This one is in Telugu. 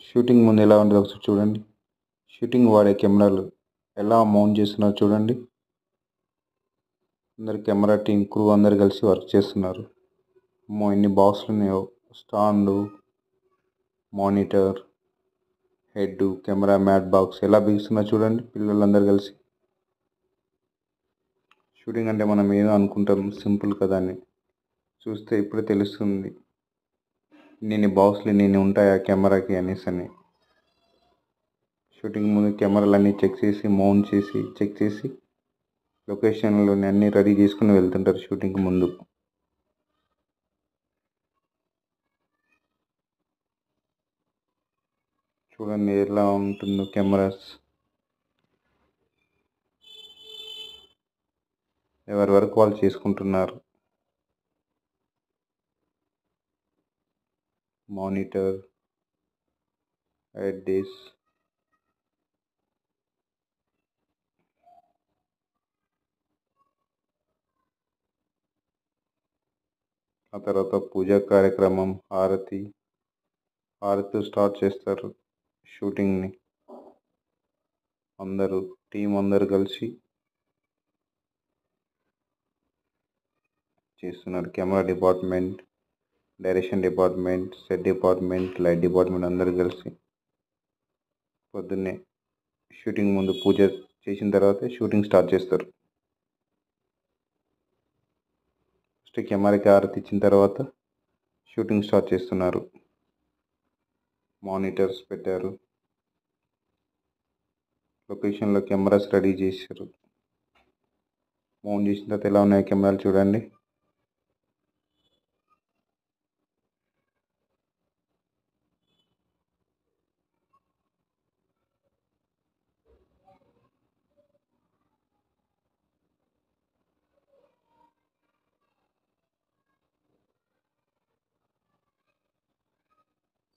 షూటింగ్ ముందు ఎలా ఉంటుందో ఒకసారి చూడండి. షూటింగ్ వాడే కెమెరాలు ఎలా మౌంట్ చేస్తున్నారో చూడండి. అందరు కెమెరా టీం క్రూ అందరు కలిసి వర్క్ చేస్తున్నారు. ఎన్ని బాక్సులు ఉన్నాయో, stand, monitor, head, camera mat box ఎలా బిగిస్తున్నా చూడండి పిల్లలందరూ కలిసి. షూటింగ్ అంటే మనం ఏదో అనుకుంటాం సింపుల్ కదా అని, చూస్తే ఇప్పుడే తెలుస్తుంది ఇన్ని బాక్సులు ఇన్ని ఉంటాయా కెమెరాకి అనేసి అని. షూటింగ్ ముందు కెమెరాలన్నీ చెక్ చేసి మౌంట్ చేసి చెక్ చేసి లొకేషన్లోని అన్నీ రెడీ చేసుకుని వెళ్తుంటారు షూటింగ్ ముందు. చూడండి ఎలా ఉంటుందో కెమెరాస్. ఎవరి వరకు వాళ్ళు చేసుకుంటున్నారు. మానిటర్, హెడ్ డిష్, ఆ తర్వాత పూజా కార్యక్రమం, హారతి స్టార్ట్ చేస్తారు షూటింగ్ని. అందరూ టీం అందరు కలిసి చేస్తున్నారు. Camera department, direction department, set department, light department అందరు కలిసి పొద్దున్నే షూటింగ్ ముందు పూజ చేసిన తర్వాత షూటింగ్ స్టార్ట్ చేస్తారు. ఫస్ట్ కెమెరాకి హారతి ఇచ్చిన తర్వాత షూటింగ్ స్టార్ట్ చేస్తున్నారు. మానిటర్స్ పెట్టారు, లొకేషన్లో కెమెరాస్ రెడీ చేశారు. మౌంట్ చేసిన తర్వాత ఎలా ఉన్నాయి కెమెరాలు చూడండి.